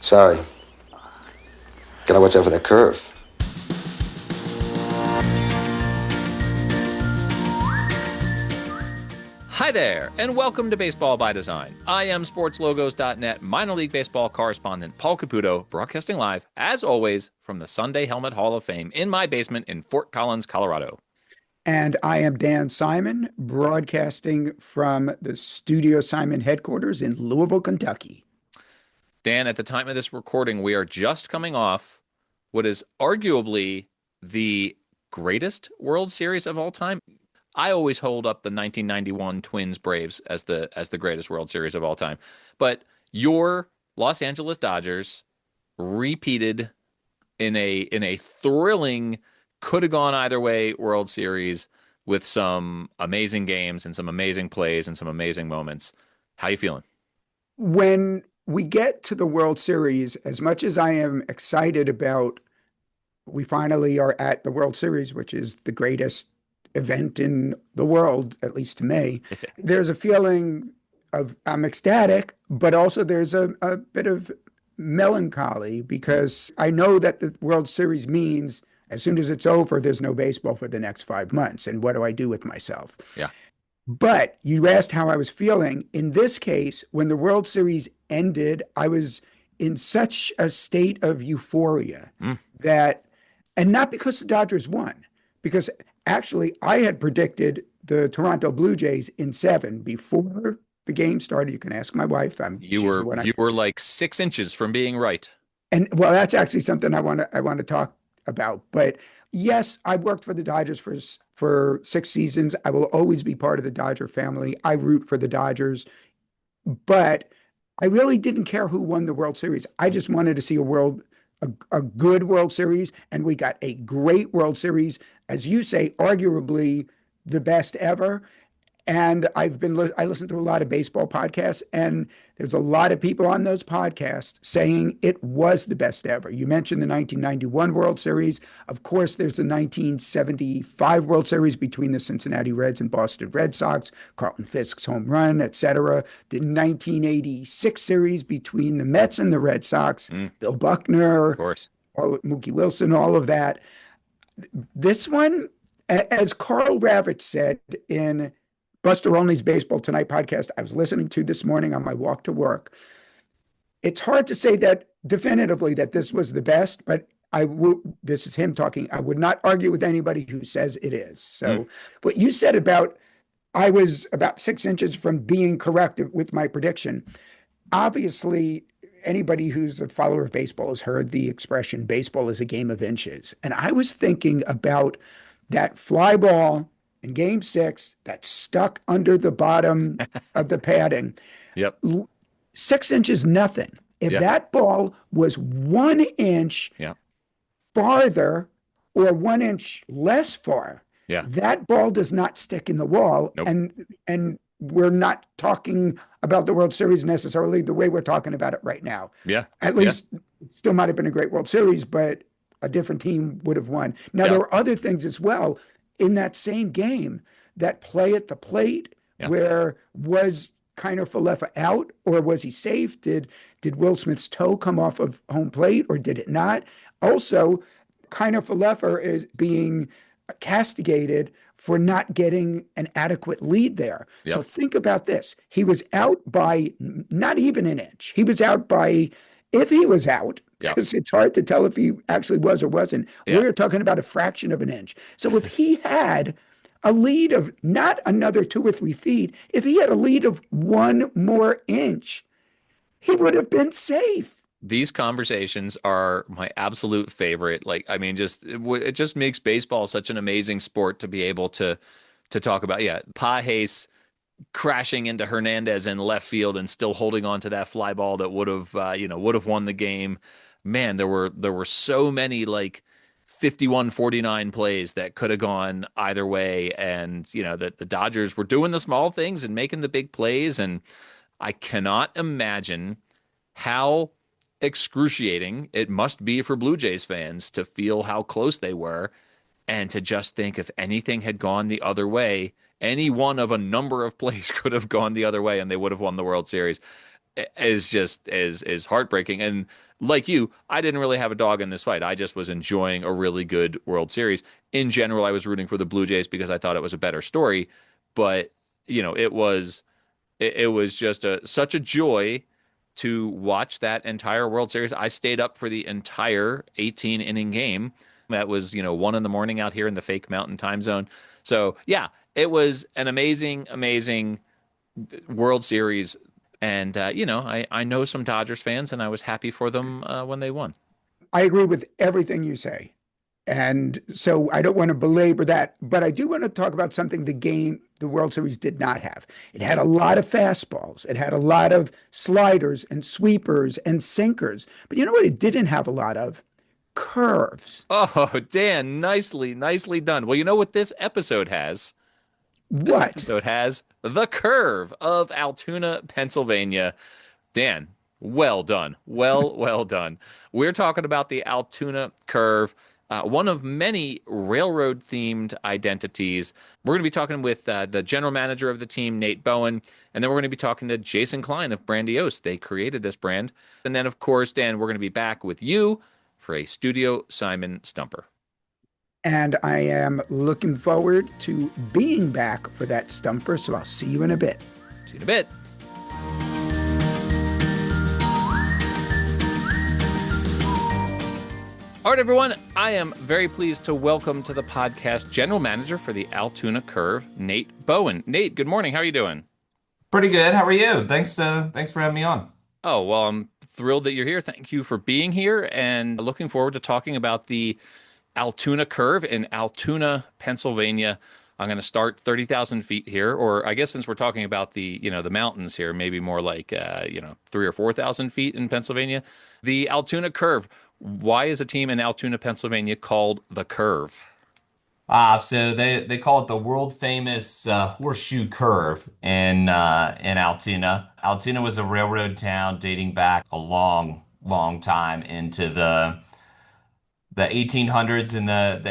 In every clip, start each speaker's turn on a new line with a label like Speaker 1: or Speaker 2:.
Speaker 1: Sorry. Gotta watch out for that curve.
Speaker 2: Hi there, and welcome to Baseball by Design. I am SportsLogos.net minor league baseball correspondent Paul Caputo, broadcasting live, as always, from the Sunday Helmet Hall of Fame in my basement in Fort Collins, Colorado.
Speaker 3: And I am Dan Simon, broadcasting from the Studio Simon headquarters in Louisville, Kentucky.
Speaker 2: Dan, at the time of this recording, we are just coming off what is arguably the greatest World Series of all time. I always hold up the 1991 Twins Braves as the greatest World Series of all time. But your Los Angeles Dodgers repeated in a thrilling, could have gone either way World Series with some amazing games and some amazing plays and some amazing moments. How you feeling?
Speaker 3: When we get to the World Series, as much as I am excited about, we finally are at the World Series, which is the greatest event in the world, at least to me, there's a feeling of I'm ecstatic, but also there's a bit of melancholy because I know that the World Series means as soon as it's over, there's no baseball for the next 5 months. And what do I do with myself?
Speaker 2: Yeah.
Speaker 3: But you asked how I was feeling. In this case, when the World Series ended, I was in such a state of euphoria that, and not because the Dodgers won, because actually I had predicted the Toronto Blue Jays in 7 before the game started. You can ask my wife.
Speaker 2: You were like 6 inches from being right.
Speaker 3: And well, that's actually something I want to talk about. But yes, I worked for the Dodgers for 6 seasons. I will always be part of the Dodger family. I root for the Dodgers, but I really didn't care who won the World Series. I just wanted to see a good World Series, and we got a great World Series, as you say, arguably the best ever. And I listen to a lot of baseball podcasts, and there's a lot of people on those podcasts saying it was the best ever. You mentioned the 1991 World Series. Of course, there's the 1975 World Series between the Cincinnati Reds and Boston Red Sox, Carlton Fisk's home run, etc. The 1986 series between the Mets and the Red Sox, Bill Buckner,
Speaker 2: of course,
Speaker 3: Mookie Wilson, all of that. This one, as Carl Ravitch said in Buster Olney's Baseball Tonight podcast I was listening to this morning on my walk to work, it's hard to say that definitively that this was the best, but this is him talking. I would not argue with anybody who says it is. So what you said about I was about 6 inches from being correct with my prediction. Obviously, anybody who's a follower of baseball has heard the expression baseball is a game of inches. And I was thinking about that fly ball in Game 6 that stuck under the bottom of the padding.
Speaker 2: Yep.
Speaker 3: 6 inches, nothing. If that ball was 1 inch farther or 1 inch less far, that ball does not stick in the wall.
Speaker 2: Nope.
Speaker 3: And we're not talking about the World Series necessarily the way we're talking about it right now.
Speaker 2: Yeah.
Speaker 3: At least it still might have been a great World Series, but a different team would have won. Now, there were other things as well in that same game, that play at the plate where was Kiner-Falefa out or was he safe? Did Will Smith's toe come off of home plate or did it not? Also, Kiner-Falefa is being castigated for not getting an adequate lead there.
Speaker 2: Yep.
Speaker 3: So think about this. He was out by not even an inch. He was out by, if he was out, because it's hard to tell if he actually was or wasn't. We're talking about a fraction of an inch. So if he had a lead of not another 2 or 3 feet, if he had a lead of 1 more inch, he would have been safe.
Speaker 2: These conversations are my absolute favorite. Like, I mean, it just makes baseball such an amazing sport to be able to talk about. Yeah, Pages crashing into Hernandez in left field and still holding on to that fly ball that would have won the game. Man, there were so many like 51-49 plays that could have gone either way, and that the Dodgers were doing the small things and making the big plays, and I cannot imagine how excruciating it must be for Blue Jays fans to feel how close they were and to just think if anything had gone the other way, any one of a number of plays could have gone the other way and they would have won the World Series. is just is heartbreaking. And like you, I didn't really have a dog in this fight. I just was enjoying a really good World Series. In general, I was rooting for the Blue Jays because I thought it was a better story. But it was just such a joy to watch that entire World Series. I stayed up for the entire 18 inning game. That was 1 in the morning out here in the fake mountain time zone. So yeah, it was an amazing, amazing World Series. And I know some Dodgers fans, and I was happy for them when they won.
Speaker 3: I agree with everything you say. And so I don't want to belabor that, but I do want to talk about something the World Series did not have. It had a lot of fastballs. It had a lot of sliders and sweepers and sinkers. But you know what it didn't have a lot of? Curves.
Speaker 2: Oh, Dan, nicely done. Well, you know what this episode has? This
Speaker 3: What?
Speaker 2: episode has the curve of Altoona, Pennsylvania. Dan, well done. Well done. We're talking about the Altoona Curve, one of many railroad themed identities. We're going to be talking with the general manager of the team, Nate Bowen, and then we're going to be talking to Jason Klein of Brandiose. They created this brand. And then, of course, Dan, we're going to be back with you for a Studio Simon Stumper.
Speaker 3: And I am looking forward to being back for that stumper. So I'll see you in a bit.
Speaker 2: See you in a bit. All right, everyone. I am very pleased to welcome to the podcast General Manager for the Altoona Curve, Nate Bowen. Nate, good morning. How are you doing?
Speaker 4: Pretty good. How are you? Thanks for having me on.
Speaker 2: Oh, well, I'm thrilled that you're here. Thank you for being here and looking forward to talking about the Altoona Curve in Altoona, Pennsylvania. I'm going to start 30,000 feet here, or I guess since we're talking about the mountains here, maybe more like 3 or 4,000 feet in Pennsylvania. The Altoona Curve. Why is a team in Altoona, Pennsylvania called the Curve?
Speaker 4: So they call it the world famous Horseshoe Curve in Altoona. Altoona was a railroad town dating back a long time into the 1800s and the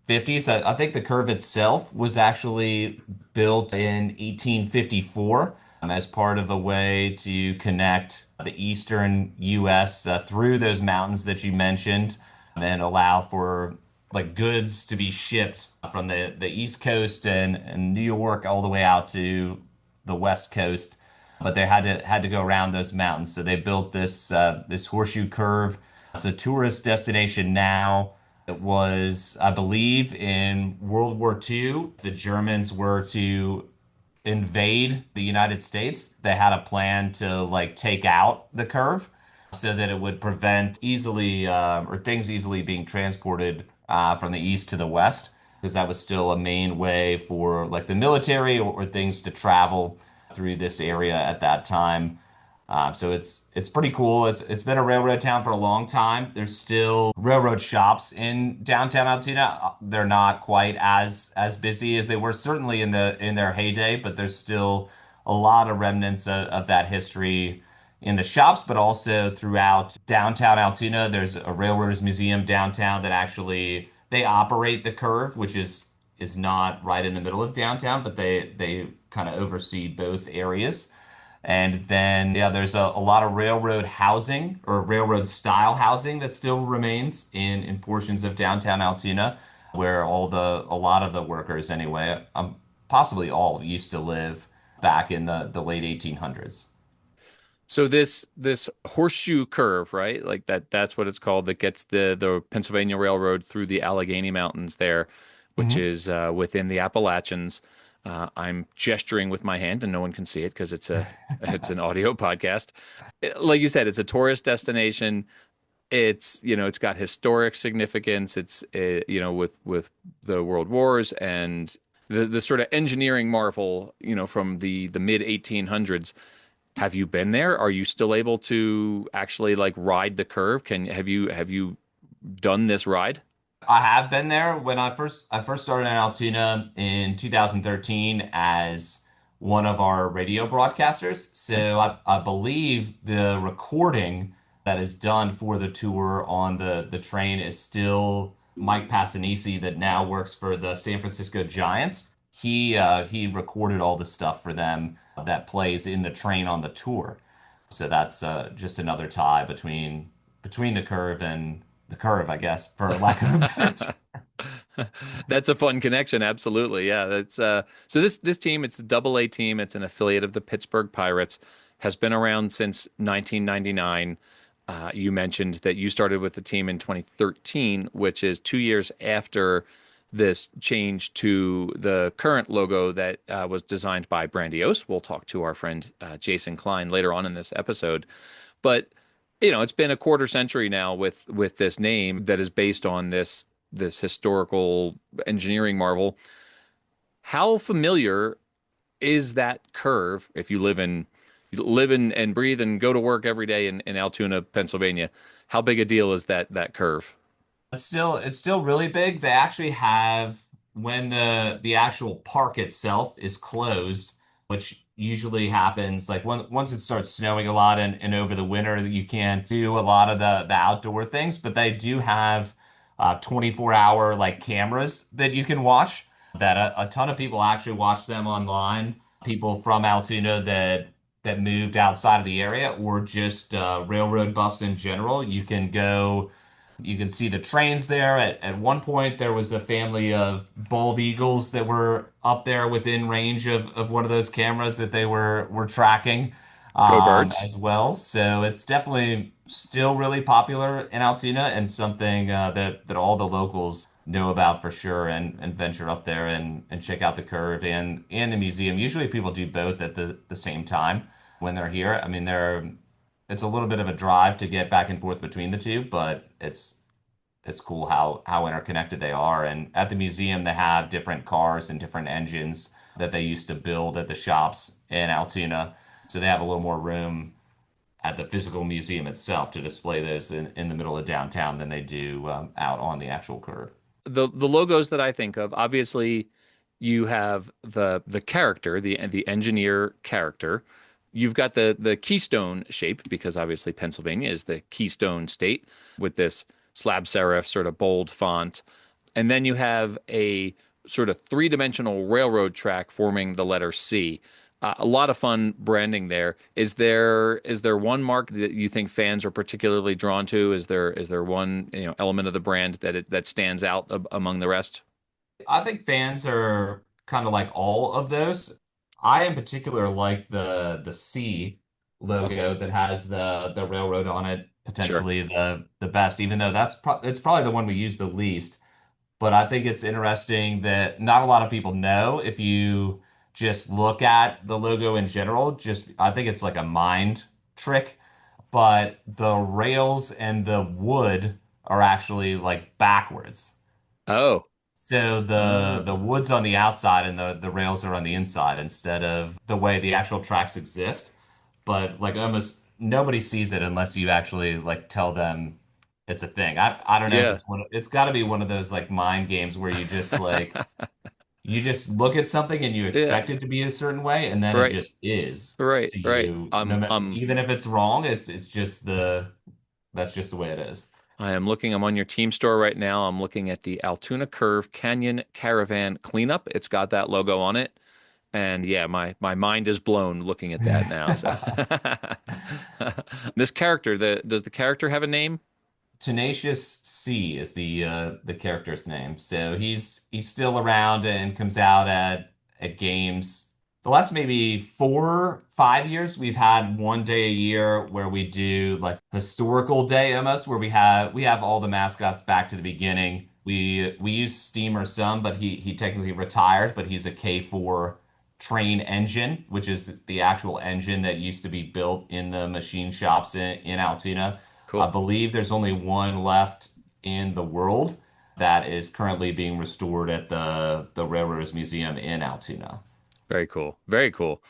Speaker 4: 1850s. I think the curve itself was actually built in 1854 as part of a way to connect the eastern U.S. Through those mountains that you mentioned and allow for like goods to be shipped from the East Coast and New York all the way out to the West Coast. But they had to go around those mountains. So they built this horseshoe curve. It's a tourist destination now. It was, I believe, in World War II, the Germans were to invade the United States. They had a plan to like take out the curve so that it would prevent easily or things easily being transported from the east to the west, because that was still a main way for like the military or things to travel through this area at that time. So it's pretty cool. It's been a railroad town for a long time. There's still railroad shops in downtown Altoona. They're not quite as busy as they were certainly in their heyday, but there's still a lot of remnants of that history in the shops, but also throughout downtown Altoona. There's a railroaders museum downtown that actually they operate the curve, which is not right in the middle of downtown, but they kind of oversee both areas. And then, yeah, there's a lot of railroad housing or railroad style housing that still remains in portions of downtown Altoona, where a lot of the workers anyway, possibly all used to live back in the late 1800s.
Speaker 2: So this horseshoe curve, right? Like that's what it's called, that gets the Pennsylvania Railroad through the Allegheny Mountains there, which is within the Appalachians. I'm gesturing with my hand, and no one can see it because it's an audio podcast. Like you said, it's a tourist destination. It's got historic significance. It's with the World Wars and the sort of engineering marvel, from the mid 1800s. Have you been there? Are you still able to actually like ride the curve? Have you done this ride?
Speaker 4: I have been there when I first started in Altoona in 2013 as one of our radio broadcasters. So I believe the recording that is done for the tour on the train is still Mike Passanisi that now works for the San Francisco Giants. He recorded all the stuff for them that plays in the train on the tour. So that's just another tie between the curve and the curve, I guess, for lack of a better term.
Speaker 2: That's a fun connection. Absolutely. Yeah. That's so this team, it's the double A team. It's an affiliate of the Pittsburgh Pirates, has been around since 1999. You mentioned that you started with the team in 2013, which is 2 years after this change to the current logo that was designed by Brandiose. We'll talk to our friend Jason Klein later on in this episode. But it's been a quarter century now with this name that is based on this historical engineering marvel. How familiar is that curve if you live in and breathe and go to work every day in Altoona, Pennsylvania? How big a deal is that curve?
Speaker 4: It's still really big. They actually have when the actual park itself is closed, which usually happens like once it starts snowing a lot and over the winter you can't do a lot of the outdoor things, but they do have 24-hour like cameras that you can watch that a ton of people actually watch them online. People from Altoona that moved outside of the area or just railroad buffs in general. You can see the trains there. At one point, there was a family of bald eagles that were up there within range of one of those cameras that they were tracking
Speaker 2: Go Birds.
Speaker 4: as well. So it's definitely still really popular in Altoona and something that all the locals know about for sure and venture up there and check out the curve and the museum. Usually people do both at the same time when they're here. I mean, it's a little bit of a drive to get back and forth between the two, but it's cool how interconnected they are. And at the museum, they have different cars and different engines that they used to build at the shops in Altoona. So they have a little more room at the physical museum itself to display those in the middle of downtown than they do out on the actual curve.
Speaker 2: The logos that I think of, obviously, you have the character, the engineer character. You've got the keystone shape because obviously Pennsylvania is the keystone state with this slab serif sort of bold font. And then you have a sort of three-dimensional railroad track forming the letter C. A lot of fun branding there. Is there one mark that you think fans are particularly drawn to? Is there one element of the brand that stands out among the rest?
Speaker 4: I think fans are kind of like all of those. I in particular like the C logo that has the railroad on it,
Speaker 2: Sure.
Speaker 4: potentially the best, even though it's probably the one we use the least. But I think it's interesting that not a lot of people know if you just look at the logo in general, just I think it's like a mind trick, but the rails and the wood are actually like backwards.
Speaker 2: Oh.
Speaker 4: So the
Speaker 2: Oh.
Speaker 4: wood's on the outside and the rails are on the inside instead of the way the actual tracks exist. But like almost nobody sees it unless you actually like tell them it's a thing. I don't know if
Speaker 2: Yeah.
Speaker 4: it's it's got to be one of those like mind games where you just look at something and you
Speaker 2: Yeah.
Speaker 4: expect it to be a certain way and then it
Speaker 2: Right.
Speaker 4: just is
Speaker 2: Right.
Speaker 4: to
Speaker 2: Right.
Speaker 4: you. No, even if it's wrong, it's just that's just the way it is.
Speaker 2: I am looking. I'm on your team store right now. I'm looking at the Altoona Curve Canyon Caravan Cleanup. It's got that logo on it. And yeah, my mind is blown looking at that now. So this character, does the character have a name?
Speaker 4: Tenacious C is the character's name. So he's still around and comes out at games. The last maybe 4, 5 years, we've had one day a year where we do like historical day almost, where we have all the mascots back to the beginning. We use Steamer some, but he technically retired, but he's a K4 train engine, which is the actual engine that used to be built in the machine shops in Altoona. I
Speaker 2: Cool.
Speaker 4: believe there's only one left in the world that is currently being restored at the Railroads Museum in Altoona.
Speaker 2: Very cool. Very cool.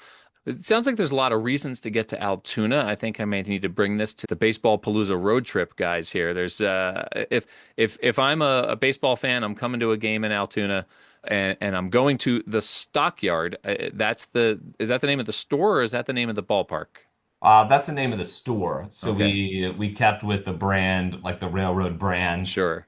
Speaker 2: It sounds like there's a lot of reasons to get to Altoona. I think I may need to bring this to the Baseball Palooza road trip guys here. There's if I'm a baseball fan, I'm coming to a game in Altoona and I'm going to the Stockyard. Is that the name of the store or is that the name of the ballpark?
Speaker 4: That's the name of the store. So
Speaker 2: Okay.
Speaker 4: we kept with the brand, like the railroad brand,
Speaker 2: Sure.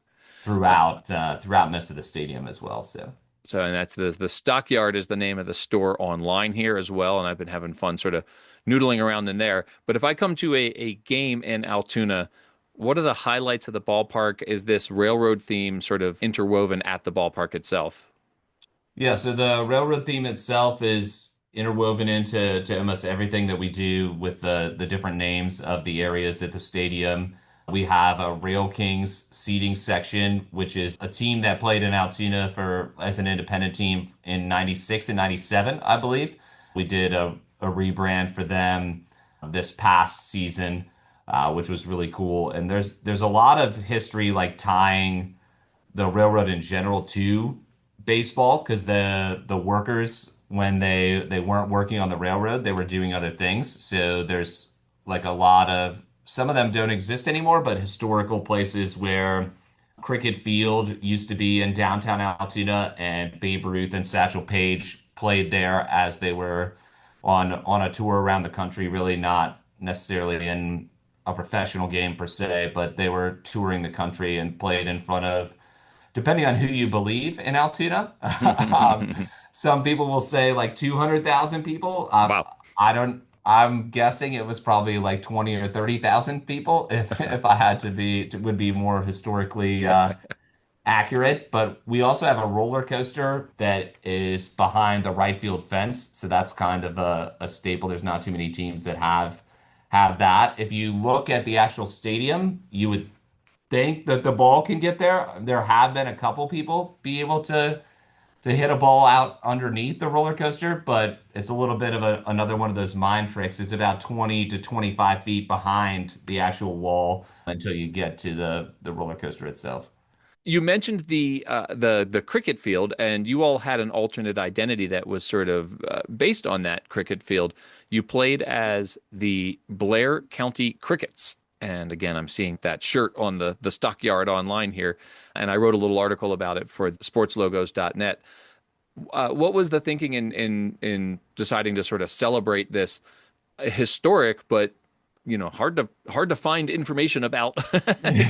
Speaker 2: Uh,
Speaker 4: throughout most of the stadium as well. So.
Speaker 2: So, and that's the Stockyard is the name of the store online here as well. And I've been having fun sort of noodling around in there. But if I come to a game in Altoona, what are the highlights of the ballpark? Is this railroad theme sort of interwoven at the ballpark itself?
Speaker 4: Yeah, so the railroad theme itself is interwoven into almost everything that we do with the different names of the areas at the stadium. We have a Rail Kings seating section, which is a team that played in Altoona for as an independent team in 96 and 97, I believe. We did a rebrand for them this past season, which was really cool. And there's a lot of history like tying the railroad in general to baseball because the workers when they weren't working on the railroad they were doing other things, so there's like a lot of some of them don't exist anymore, but historical places where Cricket Field used to be in downtown Altoona, and Babe Ruth and Satchel Paige played there as they were on a tour around the country, really not necessarily in a professional game per se, but they were touring the country and played in front of, depending on who you believe in Altoona. Some people will say like 200,000 people.
Speaker 2: Wow.
Speaker 4: I don't, I'm guessing it was probably like 20 or 30,000 people if I had to be, would be more historically accurate. But we also have a roller coaster that is behind the right field fence. So that's kind of a staple. There's not too many teams that have that. If you look at the actual stadium, you would think that the ball can get there. There have been a couple people be able to hit a ball out underneath the roller coaster, but it's a little bit of another one of those mind tricks. It's about 20 to 25 feet behind the actual wall until you get to the roller coaster itself.
Speaker 2: You mentioned the cricket field, and you all had an alternate identity that was sort of based on that cricket field. You played as the Blair County Crickets. And again, I'm seeing that shirt on the Stockyard online here, and I wrote a little article about it for sportslogos.net. What was the thinking in deciding to sort of celebrate this historic but hard to find information about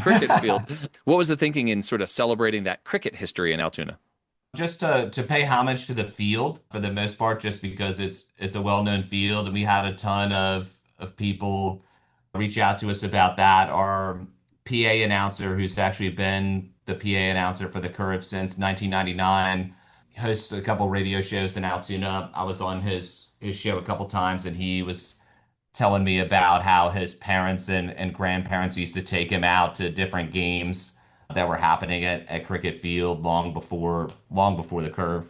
Speaker 2: cricket field? What was the thinking in sort of celebrating that cricket history in Altoona?
Speaker 4: Just to pay homage to the field for the most part, just because it's a well-known field, and we had a ton of people reach out to us about that. Our PA announcer, who's actually been the PA announcer for the Curve since 1999, hosts a couple radio shows in Altoona. I was on his show a couple times, and he was telling me about how his parents and grandparents used to take him out to different games that were happening at Cricket Field long before the Curve.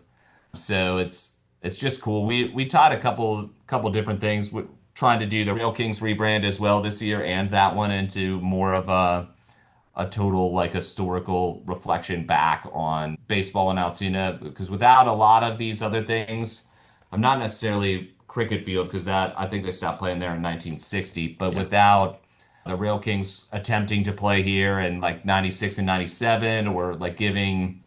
Speaker 4: So it's just cool. We tried a couple different things. We're trying to do the Real Kings rebrand as well this year, and that one into more of a total like historical reflection back on baseball in Altoona. Because without a lot of these other things, I'm not necessarily Cricket Field because that I think they stopped playing there in 1960. But
Speaker 2: Yeah.
Speaker 4: without the Rail Kings attempting to play here in like 96 and 97, or like giving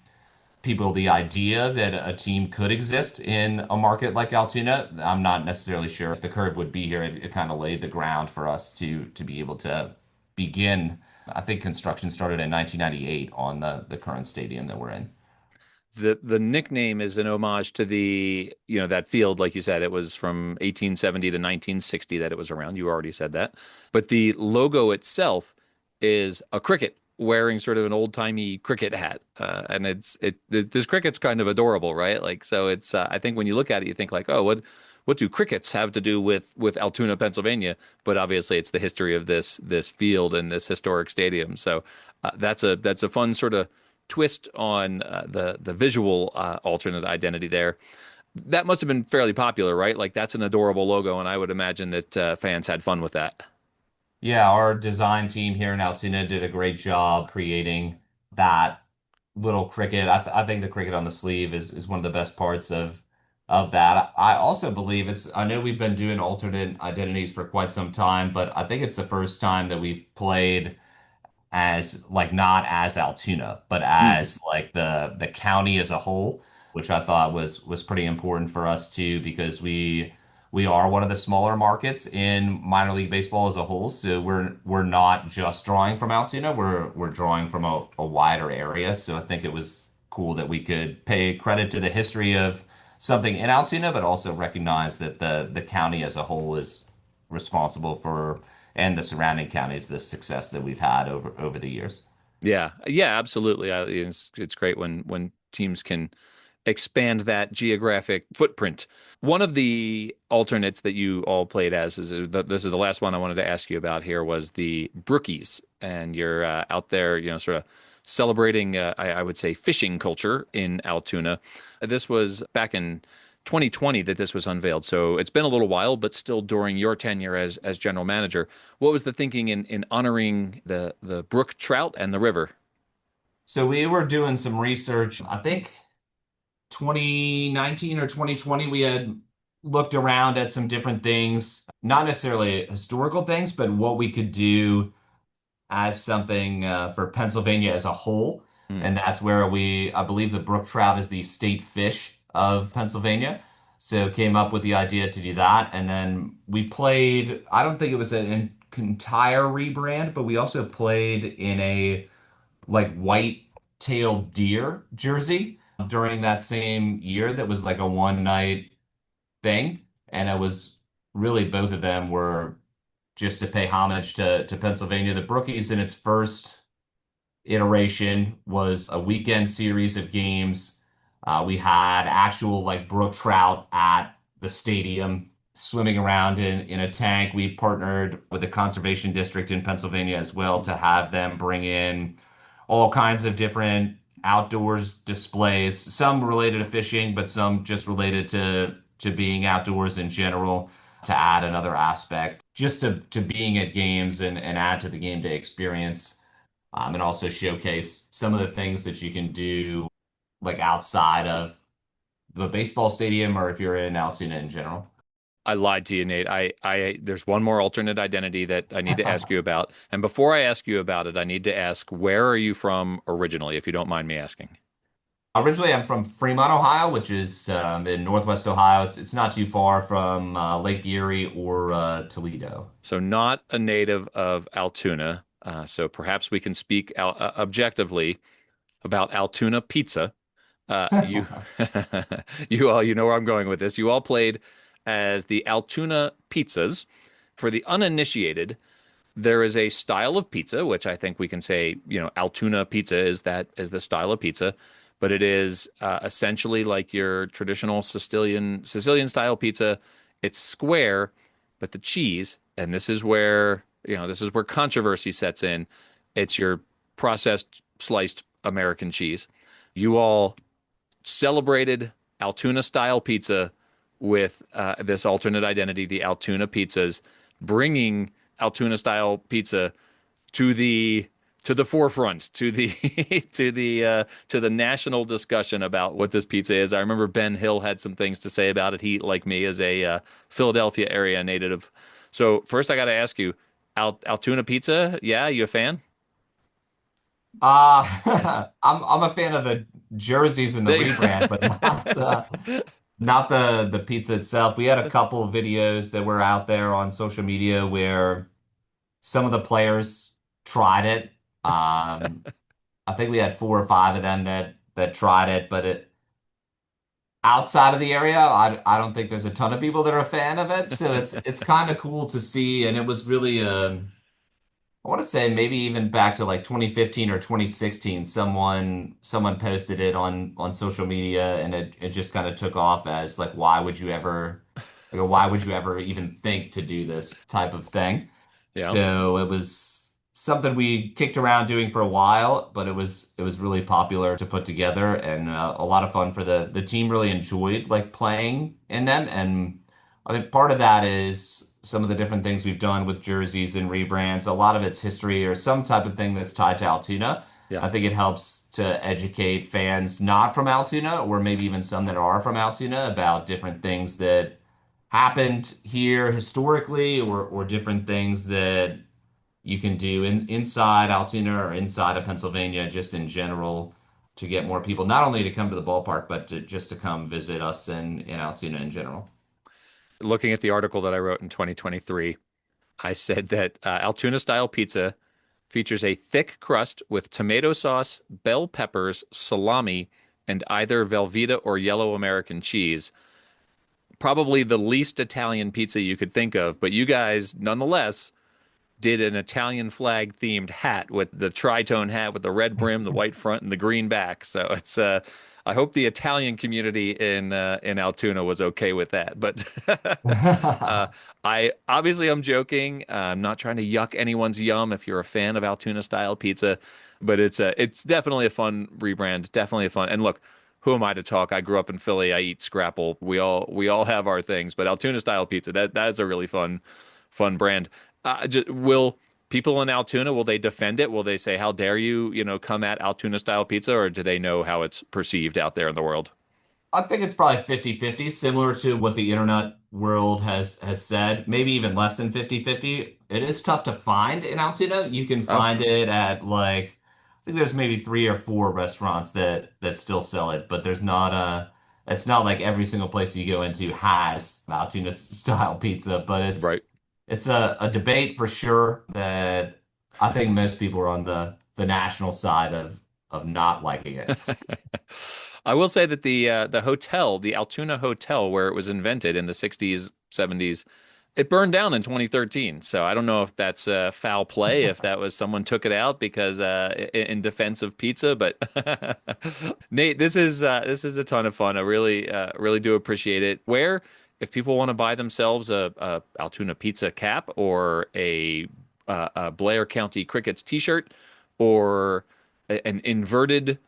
Speaker 4: people the idea that a team could exist in a market like Altoona, I'm not necessarily sure if the Curve would be here. It kind of laid the ground for us to be able to begin. I think construction started in 1998 on the current stadium that we're in.
Speaker 2: The nickname is an homage to that field, like you said, it was from 1870 to 1960 that it was around. You already said that. But the logo itself is a cricket wearing sort of an old-timey cricket hat. And this cricket's kind of adorable, right? Like, so it's I think when you look at it, you think like, oh, what do crickets have to do with Altoona, Pennsylvania? But obviously, it's the history of this field and this historic stadium. So that's a fun sort of twist on the visual alternate identity there. That must have been fairly popular, right? Like that's an adorable logo, and I would imagine that fans had fun with that.
Speaker 4: Yeah, our design team here in Altoona did a great job creating that little cricket. I think the cricket on the sleeve is one of the best parts of that. I also believe I know we've been doing alternate identities for quite some time, but I think it's the first time that we've played as like not as Altoona, but
Speaker 2: Hmm.
Speaker 4: as like the county as a whole, which I thought was pretty important for us too, because we are one of the smaller markets in minor league baseball as a whole. So we're not just drawing from Altoona, we're drawing from a wider area. So I think it was cool that we could pay credit to the history of something in Altoona, but also recognize that the county as a whole is responsible for, and the surrounding counties, the success that we've had over the years.
Speaker 2: Yeah, yeah, absolutely. It's great when teams can expand that geographic footprint. One of the alternates that you all played as this is the last one I wanted to ask you about here was the Brookies, and you're out there, sort of celebrating, I would say, fishing culture in Altoona. This was back in 2020 that this was unveiled, so it's been a little while, but still during your tenure as general manager. What was the thinking in honoring the brook trout and the river?
Speaker 4: So we were doing some research. I think 2019 or 2020, we had looked around at some different things, not necessarily historical things, but what we could do as something for Pennsylvania as a whole.
Speaker 2: Hmm.
Speaker 4: And that's where I believe the brook trout is the state fish of Pennsylvania. So came up with the idea to do that. And then we played, I don't think it was an entire rebrand, but we also played in a like white-tailed deer jersey during that same year that was like a one night thing. And it was really both of them were just to pay homage to Pennsylvania. The Brookies in its first iteration was a weekend series of games. We had actual like brook trout at the stadium swimming around in a tank. We partnered with the conservation district in Pennsylvania as well to have them bring in all kinds of different outdoors displays, some related to fishing, but some just related to being outdoors in general to add another aspect just to being at games and add to the game day experience, and also showcase some of the things that you can do like outside of the baseball stadium or if you're in Altoona in general.
Speaker 2: I lied to you, Nate. There's one more alternate identity that I need to ask you about. And before I ask you about it, I need to ask, where are you from originally, if you don't mind me asking?
Speaker 4: Originally, I'm from Fremont, Ohio, which is in Northwest Ohio. It's not too far from Lake Erie or Toledo.
Speaker 2: So not a native of Altoona. So perhaps we can speak objectively about Altoona pizza. You, you know where I'm going with this. You all played as the Altoona Pizzas. For the uninitiated, there is a style of pizza, which I think we can say, Altoona pizza is the style of pizza, but it is essentially like your traditional Sicilian style pizza. It's square, but the cheese, and this is where controversy sets in. It's your processed sliced American cheese. You all celebrated Altoona style pizza with this alternate identity, the Altoona pizzas, bringing Altoona style pizza to the forefront, to the to the national discussion about what this pizza is. I remember Ben Hill had some things to say about it. He, like me, is a Philadelphia area native. So first, I got to ask you, Altoona pizza? Yeah, you a fan?
Speaker 4: I'm a fan of the jerseys and the rebrand, but not the pizza itself. We had a couple of videos that were out there on social media where some of the players tried it. I think we had four or five of them that tried it, but outside of the area, I don't think there's a ton of people that are a fan of it. So it's kind of cool to see, and it was really I want to say maybe even back to like 2015 or 2016, someone posted it on social media, and it just kind of took off as like, why would you ever even think to do this type of thing?
Speaker 2: Yeah.
Speaker 4: So it was something we kicked around doing for a while, but it was really popular to put together and a lot of fun for the team. Really enjoyed like playing in them, and I think part of that is some of the different things we've done with jerseys and rebrands. A lot of it's history or some type of thing that's tied to Altoona.
Speaker 2: Yeah.
Speaker 4: I think it helps to educate fans not from Altoona, or maybe even some that are from Altoona, about different things that happened here historically, or different things that you can do inside Altoona or inside of Pennsylvania, just in general, to get more people not only to come to the ballpark, but just to come visit us in Altoona in general.
Speaker 2: Looking at the article that I wrote in 2023, I said that Altoona style pizza features a thick crust with tomato sauce, bell peppers, salami, and either Velveeta or yellow American cheese. Probably the least Italian pizza you could think of, but you guys nonetheless did an Italian flag themed hat with the tritone hat with the red brim, the white front, and the green back. So it's I hope the Italian community in Altoona was okay with that. But I obviously I'm joking. I'm not trying to yuck anyone's yum if you're a fan of Altoona style pizza, but it's definitely a fun rebrand, definitely a fun. And look, who am I to talk? I grew up in Philly. I eat scrapple. We all have our things, but Altoona style pizza, that's a really fun brand. Will people in Altoona, will they defend it? Will they say, how dare you, come at Altoona style pizza, or do they know how it's perceived out there in the world?
Speaker 4: I think it's probably 50-50, similar to what the internet world has said, maybe even less than 50-50. It is tough to find in Altoona. You can
Speaker 2: Oh,
Speaker 4: find it at like I think there's maybe 3 or 4 restaurants that still sell it, but there's not it's not like every single place you go into has Altoona style pizza, but
Speaker 2: right.
Speaker 4: it's a debate for sure that I think most people are on the national side of not liking it.
Speaker 2: I will say that the hotel, the Altoona Hotel, where it was invented in the 60s, 70s, it burned down in 2013. So I don't know if that's foul play, if that was someone took it out because in defense of pizza. But Nate, this is a ton of fun. I really do appreciate it. Where, if people want to buy themselves a Altoona pizza cap or a Blair County Crickets T-shirt or an inverted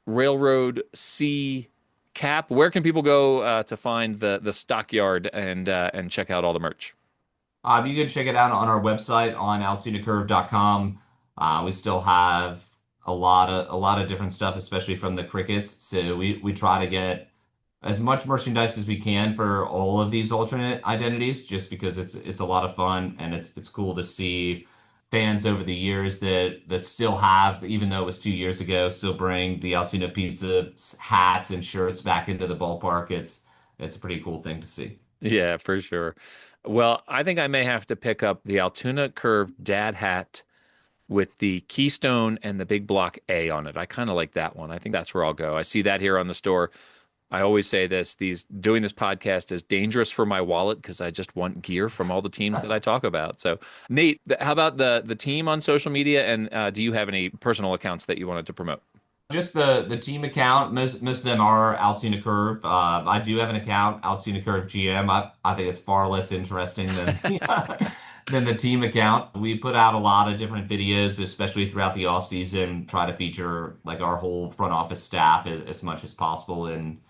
Speaker 2: Railroad C cap. Where can people go to find the stockyard and check out all the merch?
Speaker 4: You can check it out on our website on altoonacurve.com. We still have a lot of different stuff, especially from the crickets. So we try to get as much merchandise as we can for all of these alternate identities, just because it's a lot of fun and it's cool to see fans over the years that still have, even though it was 2 years ago, still bring the Altoona Pizza hats and shirts back into the ballpark. It's a pretty cool thing to see.
Speaker 2: Yeah, for sure. Well, I think I may have to pick up the Altoona Curve dad hat with the Keystone and the big block A on it. I kind of like that one. I think that's where I'll go. I see that here on the store. I always say this, these doing this podcast is dangerous for my wallet because I just want gear from all the teams that I talk about. So, Nate, how about the team on social media, and do you have any personal accounts that you wanted to promote?
Speaker 4: Just the team account. Most of them are Altoona Curve. I do have an account, Altoona Curve GM. I think it's far less interesting than than the team account. We put out a lot of different videos, especially throughout the off season. Try to feature like our whole front office staff as much as possible in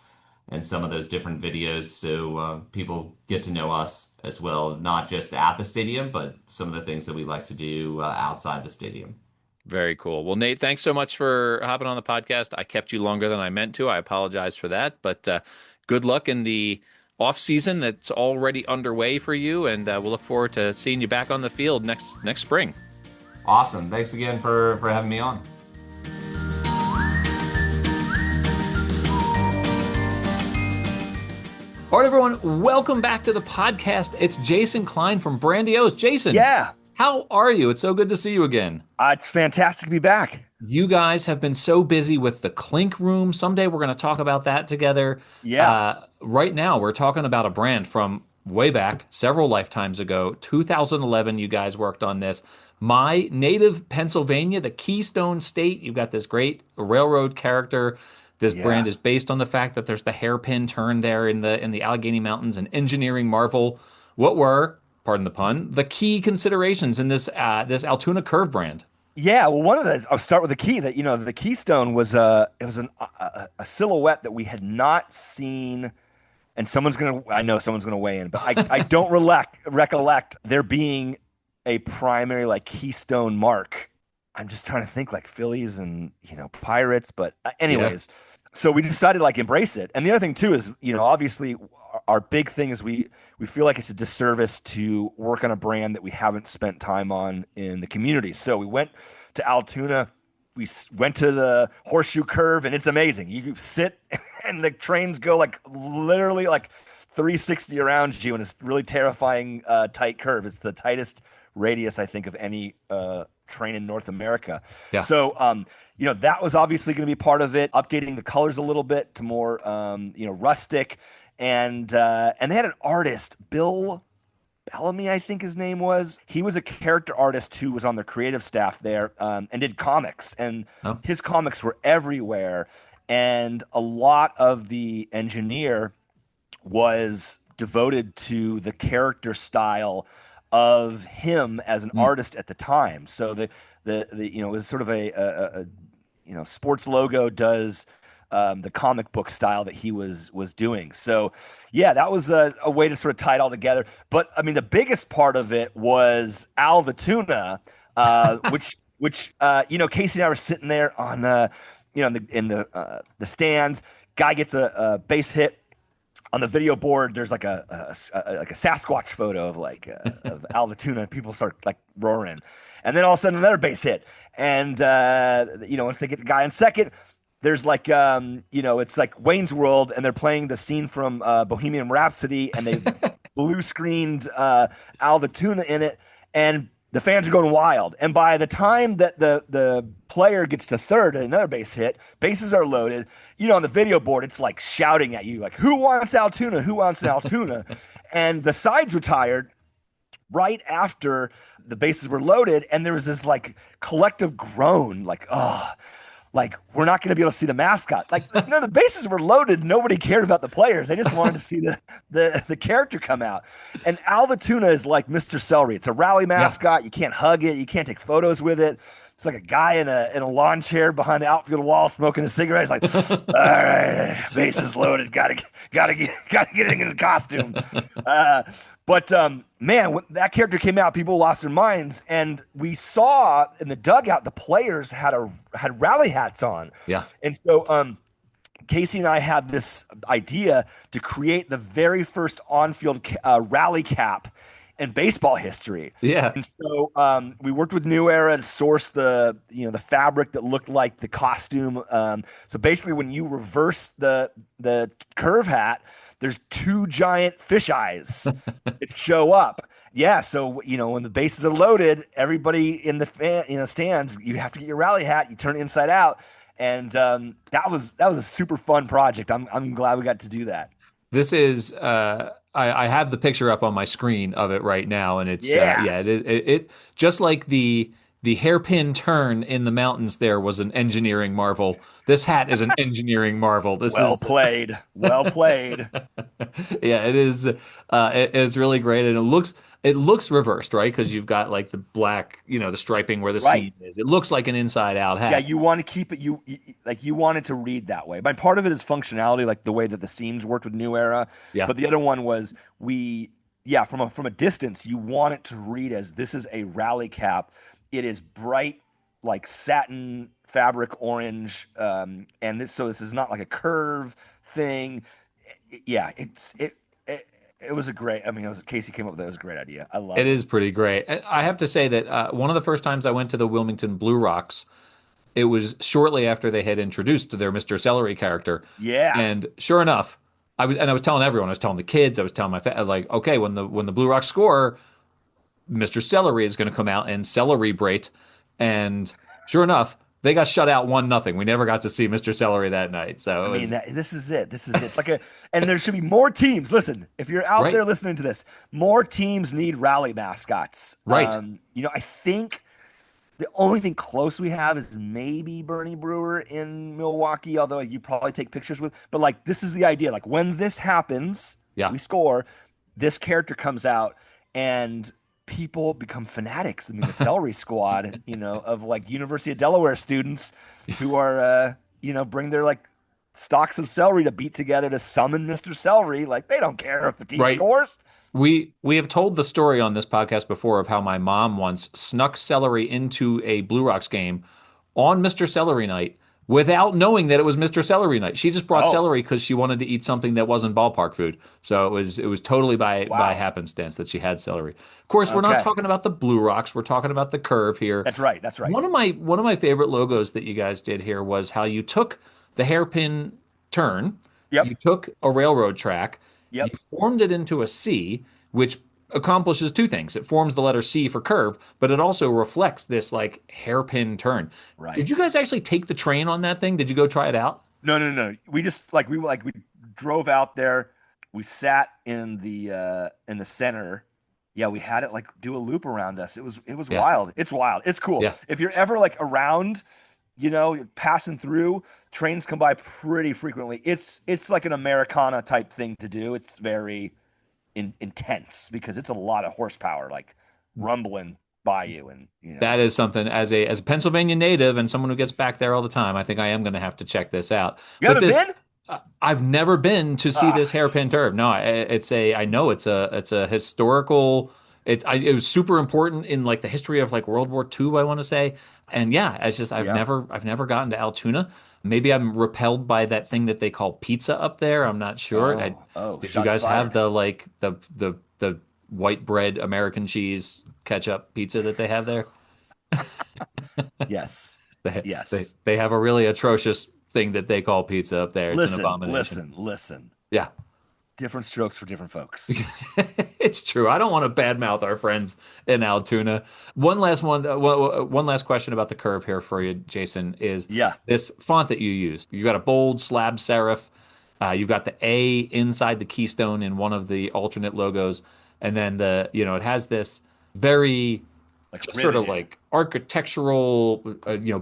Speaker 4: some of those different videos, so people get to know us as well, not just at the stadium, but some of the things that we like to do outside the stadium.
Speaker 2: Very cool. Well, Nate, thanks so much for hopping on the podcast. I kept you longer than I meant to. I apologize for that, but good luck in the off season that's already underway for you, and we'll look forward to seeing you back on the field next spring.
Speaker 4: Awesome. Thanks again for having me on.
Speaker 2: All right, everyone, welcome back to the podcast. It's Jason Klein from Brandiose. Jason,
Speaker 5: Yeah,
Speaker 2: how are you? It's so good to see you again.
Speaker 5: it's fantastic to be back.
Speaker 2: You guys have been so busy with the Clink Room. Someday we're going to talk about that together.
Speaker 5: Yeah.
Speaker 2: Right now, we're talking about a brand from way back, several lifetimes ago. 2011, you guys worked on this. My native Pennsylvania, the Keystone State. You've got this great railroad character. This
Speaker 5: Yeah.
Speaker 2: brand is based on the fact that there's the hairpin turn there in the Allegheny Mountains, an engineering marvel. What were, pardon the pun, the key considerations in this Altoona Curve brand?
Speaker 5: Yeah, well, one of those, I'll start with the key that, the Keystone was a silhouette that we had not seen. And I know someone's gonna weigh in, but I don't recollect there being a primary like Keystone mark. I'm just trying to think like Phillies and, Pirates, but anyways, so we decided to like embrace it. And the other thing too is, obviously our big thing is we feel like it's a disservice to work on a brand that we haven't spent time on in the community. So we went to Altoona, went to the Horseshoe Curve, and it's amazing. You sit and the trains go like literally like 360 around you, and it's really terrifying tight curve. It's the tightest radius I think of any train in North America.
Speaker 2: Yeah.
Speaker 5: So, that was obviously going to be part of it, updating the colors a little bit to more, rustic, and they had an artist, Bill Bellamy, I think his name was. He was a character artist who was on the creative staff there, and did comics, and
Speaker 2: Oh.
Speaker 5: his comics were everywhere. And a lot of the engineer was devoted to the character style of him as an artist at the time. So it was sort of a sports logo does the comic book style that he was doing. So yeah, that was a way to sort of tie it all together. But I mean, the biggest part of it was Al the tuna, which Casey and I were sitting there on the stands. Guy gets a base hit. On the video board, there's like a Sasquatch photo of Al the tuna, and people start like roaring. And then all of a sudden, another base hit. And once they get the guy in second, there's like it's like Wayne's World, and they're playing the scene from Bohemian Rhapsody, and they blue screened Al the tuna in it, and the fans are going wild. And by the time that the player gets to third and another base hit, bases are loaded. On the video board, it's like shouting at you, like, who wants Altoona? Who wants an Altoona? And the sides retired right after the bases were loaded. And there was this like collective groan, like, oh, like we're not going to be able to see the mascot. Like, no, the bases were loaded. Nobody cared about the players. They just wanted to see the character come out. And Al the tuna is like Mr. Celery. It's a rally mascot. Yeah. You can't hug it. You can't take photos with it. It's like a guy in a lawn chair behind the outfield wall smoking a cigarette. He's like, all right, bases loaded. Gotta get it in the costume. But man, when that character came out, people lost their minds, and we saw in the dugout the players had rally hats on.
Speaker 2: Yeah,
Speaker 5: and so Casey and I had this idea to create the very first on-field rally cap in baseball history.
Speaker 2: Yeah.
Speaker 5: And so we worked with New Era to source the fabric that looked like the costume. So basically when you reverse the curve hat, there's two giant fish eyes that show up. Yeah, so when the bases are loaded, everybody in the stands, you have to get your rally hat, you turn it inside out. And that was a super fun project. I'm glad we got to do that.
Speaker 2: This is I have the picture up on my screen of it right now, and it's it just like the hairpin turn in the mountains there was an engineering marvel. This hat is an engineering marvel.
Speaker 5: Well played.
Speaker 2: Yeah, it is. It's really great, and it looks reversed, right? Because you've got like the black, the striping where the seam is. It looks like an inside out hat.
Speaker 5: Yeah, you want to keep it. You want it to read that way. But part of it is functionality, like the way that the seams worked with New Era.
Speaker 2: Yeah.
Speaker 5: But the other one was from a distance, you want it to read as this is a rally cap. It is bright, like satin fabric orange, and this is not like a curve thing. It was a great. I mean, Casey came up with it. It was a great idea. I love it.
Speaker 2: It is pretty great. I have to say that one of the first times I went to the Wilmington Blue Rocks, it was shortly after they had introduced their Mr. Celery character.
Speaker 5: Yeah.
Speaker 2: And sure enough, I was telling everyone. I was telling the kids. I was telling my like, okay, when the Blue Rocks score, Mr. Celery is going to come out and celebrate. And sure enough, they got shut out 1-0. We never got to see Mr. Celery that night. So
Speaker 5: this is it. It's like and there should be more teams. Listen, if you're out there listening to this, more teams need rally mascots.
Speaker 2: Right.
Speaker 5: I think the only thing close we have is maybe Bernie Brewer in Milwaukee, although you probably take pictures with. But like, this is the idea. Like when this happens, we score, this character comes out and people become fanatics. I mean, the Celery Squad, of like University of Delaware students who are, bring their like stalks of celery to beat together to summon Mr. Celery. Like they don't care if the team scores.
Speaker 2: We have told the story on this podcast before of how my mom once snuck celery into a Blue Rocks game on Mr. Celery night without knowing that it was Mr. Celery night. She just brought celery because she wanted to eat something that wasn't ballpark food. So it was totally by happenstance that she had celery. Of course, we're not talking about the Blue Rocks. We're talking about the Curve here.
Speaker 5: That's right.
Speaker 2: One of my favorite logos that you guys did here was how you took the hairpin turn.
Speaker 5: Yep.
Speaker 2: You took a railroad track.
Speaker 5: Yep.
Speaker 2: You formed it into a C, which accomplishes two things. It forms the letter C for curve, but it also reflects this like hairpin turn. Did
Speaker 5: Right.
Speaker 2: you guys actually take the train on that thing? Did you go try it out?
Speaker 5: No, no, no. We just we drove out there. We sat in the center. Yeah, we had it like do a loop around us. It was
Speaker 2: Yeah.
Speaker 5: wild. It's wild. It's cool.
Speaker 2: Yeah.
Speaker 5: If you're ever like around, you're passing through, trains come by pretty frequently. It's like an Americana type thing to do. It's very intense because it's a lot of horsepower like rumbling by you and
Speaker 2: That is something as a Pennsylvania native and someone who gets back there all the time, I think I am going to have to check this out.
Speaker 5: You
Speaker 2: But
Speaker 5: haven't
Speaker 2: this,
Speaker 5: been?
Speaker 2: I've never been to see
Speaker 5: Ah,
Speaker 2: this hairpin turf. No, I know it's a historical. It was super important in like the history of like World War II, I want to say. And yeah, it's just
Speaker 5: yeah.
Speaker 2: I've never gotten to Altoona. Maybe I'm repelled by that thing that they call pizza up there. I'm not sure. Did you
Speaker 5: Shots
Speaker 2: guys have
Speaker 5: fired.
Speaker 2: the like the white bread American cheese ketchup pizza that they have there?
Speaker 5: Yes.
Speaker 2: They,
Speaker 5: Yes.
Speaker 2: they have a really atrocious thing that they call pizza up there. It's an
Speaker 5: Listen,
Speaker 2: abomination.
Speaker 5: listen.
Speaker 2: Yeah.
Speaker 5: Different strokes for different folks.
Speaker 2: It's true. I don't want to badmouth our friends in Altoona. One last question about the curve here for you, Jason, is
Speaker 5: Yeah.
Speaker 2: this font that you use. You got a bold slab serif. You've got the A inside the keystone in one of the alternate logos, and then it has this very
Speaker 5: Like
Speaker 2: just sort of
Speaker 5: riveted.
Speaker 2: like architectural,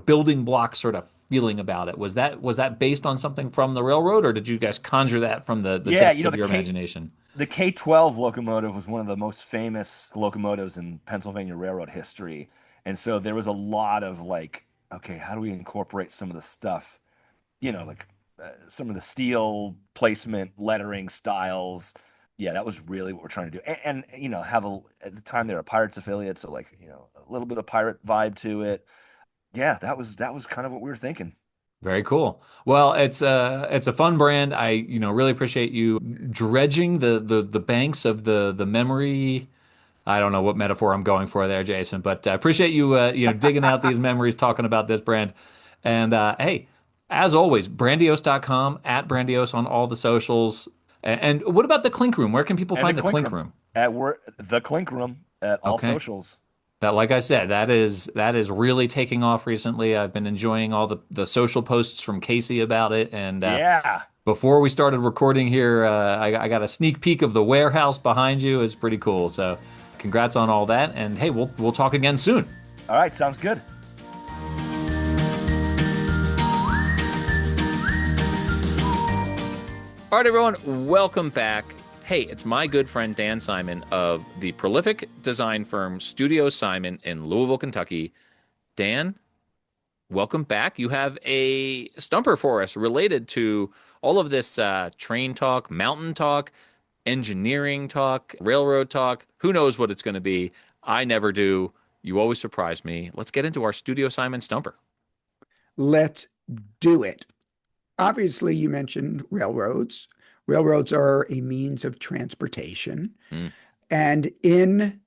Speaker 2: building block sort of feeling about it. Was that based on something from the railroad, or did you guys conjure that from the
Speaker 5: Yeah,
Speaker 2: depths of your imagination?
Speaker 5: the K-12 locomotive was one of the most famous locomotives in Pennsylvania Railroad history. And so there was a lot of like, okay, how do we incorporate some of the stuff, like some of the steel placement, lettering styles. Yeah, that was really what we're trying to do. And have at the time they were a Pirates affiliate, so like, a little bit of pirate vibe to it. Yeah, that was kind of what we were thinking.
Speaker 2: Very cool. Well, it's a fun brand. I really appreciate you dredging the banks of the memory. I don't know what metaphor I'm going for there, Jason, but I appreciate you digging out these memories, talking about this brand. And hey, as always, brandiose.com at brandiose on all the socials. And what about the Clink Room? Where can people
Speaker 5: And the
Speaker 2: find the
Speaker 5: Clink
Speaker 2: Clink
Speaker 5: Room
Speaker 2: Room?
Speaker 5: the Clink Room at all
Speaker 2: Okay.
Speaker 5: socials.
Speaker 2: That, like I said, that is really taking off recently. I've been enjoying all the social posts from Casey about it, and
Speaker 5: Yeah.
Speaker 2: before we started recording here, I got a sneak peek of the warehouse behind you. It's pretty cool. So, congrats on all that, and hey, we'll talk again soon.
Speaker 5: All right, sounds good.
Speaker 2: All right, everyone, welcome back. Hey, it's my good friend Dan Simon of the prolific design firm Studio Simon in Louisville, Kentucky. Dan, welcome back. You have a stumper for us related to all of this train talk, mountain talk, engineering talk, railroad talk. Who knows what it's going to be? I never do. You always surprise me. Let's get into our Studio Simon stumper.
Speaker 3: Let's do it. Obviously, you mentioned railroads. Railroads are a means of transportation.
Speaker 2: Mm.
Speaker 3: And in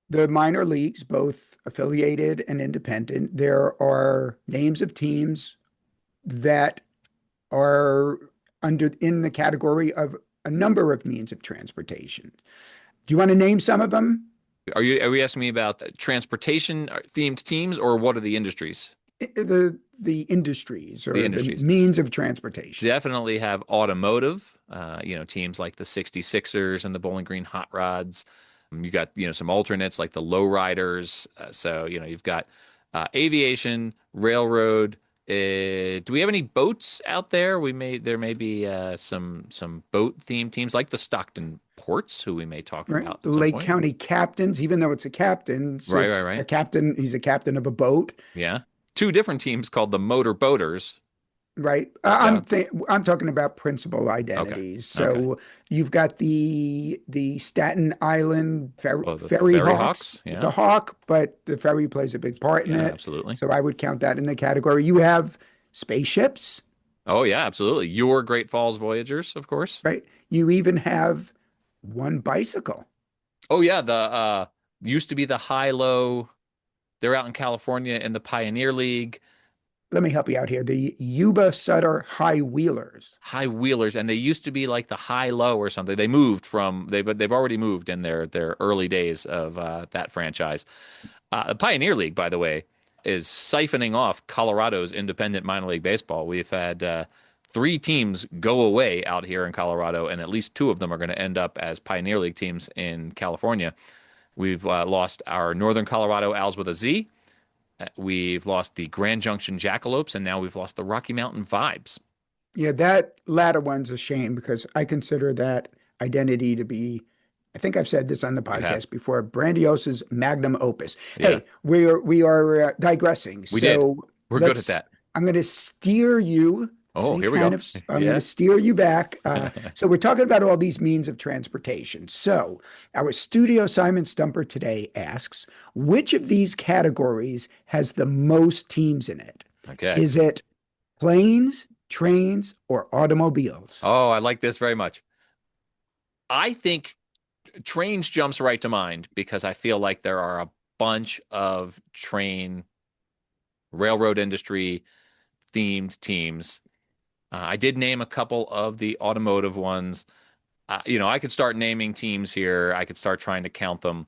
Speaker 3: the minor leagues, both affiliated and independent, there are names of teams that are in the category of a number of means of transportation. Do you want to name some of them?
Speaker 2: Are we asking me about transportation themed teams, or what are the industries?
Speaker 3: The industries or
Speaker 2: The
Speaker 3: the
Speaker 2: industries.
Speaker 3: means of transportation.
Speaker 2: Definitely have automotive, teams like the 66ers and the Bowling Green Hot Rods. You got, some alternates like the Lowriders. So, you've got aviation, railroad. Do we have any boats out there? There may be some boat themed teams like the Stockton Ports, who we may talk
Speaker 3: Right.
Speaker 2: about
Speaker 3: The
Speaker 2: at some
Speaker 3: Lake
Speaker 2: point.
Speaker 3: County captains, even though it's a captain, so
Speaker 2: Right,
Speaker 3: it's
Speaker 2: right, right.
Speaker 3: a captain, he's a captain of a boat,
Speaker 2: Yeah. Two different teams called the Motor Boaters.
Speaker 3: right?
Speaker 2: Yeah.
Speaker 3: I'm talking about principal
Speaker 2: Okay.
Speaker 3: identities.
Speaker 2: Okay.
Speaker 3: So you've got the Staten Island
Speaker 2: Oh, the
Speaker 3: ferry
Speaker 2: Ferry
Speaker 3: hawks.
Speaker 2: Hawks. Yeah.
Speaker 3: It's a hawk, but the ferry plays a big part in
Speaker 2: Yeah,
Speaker 3: it.
Speaker 2: absolutely.
Speaker 3: So I would count that in the category. You have spaceships,
Speaker 2: Oh, yeah, absolutely. Your Great Falls Voyagers, of course.
Speaker 3: right? You even have one bicycle.
Speaker 2: Oh, yeah, the used to be the high low. They're out in California in the Pioneer League.
Speaker 3: let me help you out here. The Yuba Sutter High Wheelers.
Speaker 2: High Wheelers, and they used to be like the High Low or something. They moved from they've already moved in their early days of that franchise. The Pioneer League, by the way, is siphoning off Colorado's independent minor league baseball. We've had 3 teams go away out here in Colorado, and at least 2 of them are going to end up as Pioneer League teams in California. We've lost our Northern Colorado Owls with a Z. We've lost the Grand Junction Jackalopes, and now we've lost the Rocky Mountain Vibes.
Speaker 3: Yeah, that latter one's a shame because I consider that identity to be, I think I've said this on the podcast before, Brandiosa's magnum opus.
Speaker 2: Yeah.
Speaker 3: Hey, we are digressing.
Speaker 2: We did. We're good at that.
Speaker 3: I'm going to steer you.
Speaker 2: Oh, here we go.
Speaker 3: I'm going to steer you back. So we're talking about all these means of transportation. So our studio Simon Stumper today asks, which of these categories has the most teams in it?
Speaker 2: Okay.
Speaker 3: Is it planes, trains, or automobiles?
Speaker 2: Oh, I like this very much. I think trains jumps right to mind because I feel like there are a bunch of railroad industry themed teams. I did name a couple of the automotive ones. I could start naming teams here. I could start trying to count them.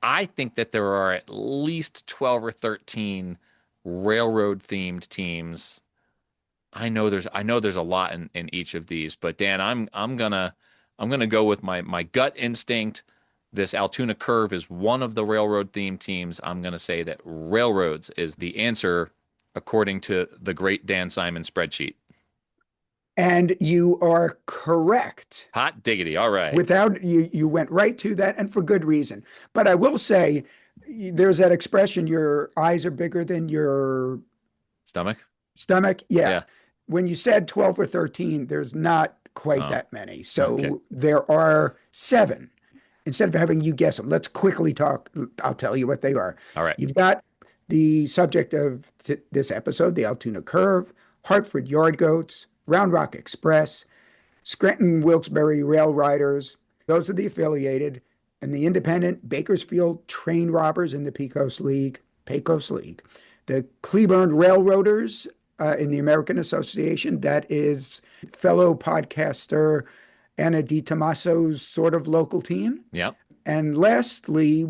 Speaker 2: I think that there are at least 12 or 13 railroad themed teams. I know there's a lot in each of these, but Dan, I'm gonna go with my gut instinct. This Altoona Curve is one of the railroad themed teams. I'm gonna say that railroads is the answer according to the great Dan Simon spreadsheet.
Speaker 3: And you are correct.
Speaker 2: Hot diggity. All right.
Speaker 3: Without you went right to that, and for good reason. But I will say, there's that expression, your eyes are bigger than your
Speaker 2: Stomach.
Speaker 3: Yeah. When you said 12 or 13, there's not quite that many. So there are 7. Instead of having you guess them, let's quickly talk. I'll tell you what they are.
Speaker 2: All right.
Speaker 3: You've got the subject of this episode, the Altoona Curve, Hartford Yard Goats, Round Rock Express, Scranton Wilkes-Barre Rail Riders. Those are the affiliated. And the independent, Bakersfield Train Robbers in the Pecos League. The Cleburne Railroaders in the American Association. That is fellow podcaster Anna DiTomaso's sort of local team.
Speaker 2: Yep.
Speaker 3: And lastly,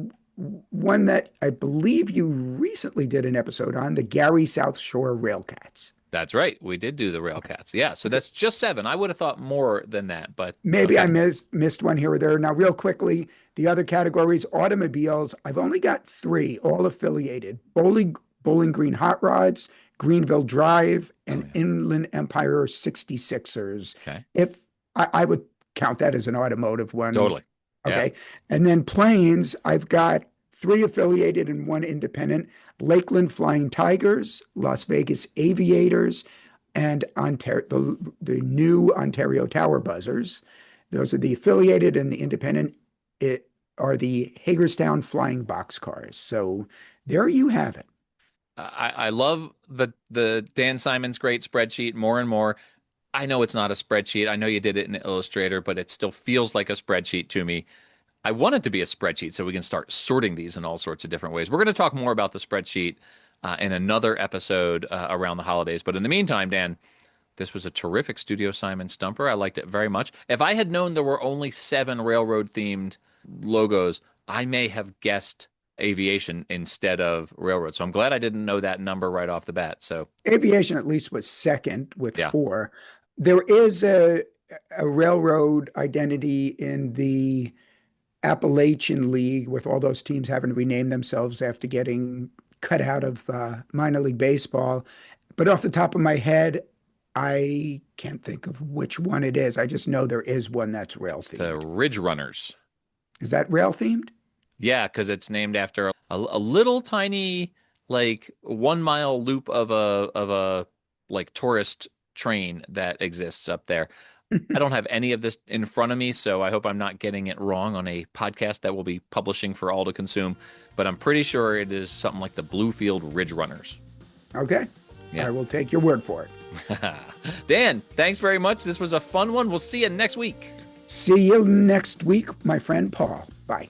Speaker 3: one that I believe you recently did an episode on, the Gary South Shore Railcats.
Speaker 2: That's right. We did do the Railcats. Yeah. So that's just 7. I would have thought more than that, but
Speaker 3: maybe I missed one here or there. Now, real quickly, the other categories, automobiles. I've only got 3, all affiliated: Bowling Green Hot Rods, Greenville Drive, and Inland Empire 66ers.
Speaker 2: Okay.
Speaker 3: If I would count that as an automotive one.
Speaker 2: Totally.
Speaker 3: Okay. Yeah. And then planes, I've got 3 affiliated and 1 independent: Lakeland Flying Tigers, Las Vegas Aviators, and the new Ontario Tower Buzzers. Those are the affiliated, and the independent are the Hagerstown Flying Boxcars. So there you have it.
Speaker 2: I love the Dan Simon's great spreadsheet more and more. I know it's not a spreadsheet. I know you did it in Illustrator, but it still feels like a spreadsheet to me. I want it to be a spreadsheet so we can start sorting these in all sorts of different ways. We're going to talk more about the spreadsheet in another episode around the holidays. But in the meantime, Dan, this was a terrific Studio Simon Stumper. I liked it very much. If I had known there were only 7 railroad-themed logos, I may have guessed aviation instead of railroad. So I'm glad I didn't know that number right off the bat. So
Speaker 3: aviation at least was second with 4. There is a railroad identity in the Appalachian League, with all those teams having to rename themselves after getting cut out of minor league baseball. But off the top of my head, I can't think of which one it is. I just know there is one that's rail themed.
Speaker 2: The Ridge Runners.
Speaker 3: Is that rail themed?
Speaker 2: Yeah, because it's named after a little tiny, like 1 mile loop of a like tourist train that exists up there. I don't have any of this in front of me, so I hope I'm not getting it wrong on a podcast that we'll be publishing for all to consume. But I'm pretty sure it is something like the Bluefield Ridge Runners.
Speaker 3: Okay. Yeah. I will take your word for it.
Speaker 2: Dan, thanks very much. This was a fun one. We'll see you next week.
Speaker 3: See you next week, my friend Paul. Bye.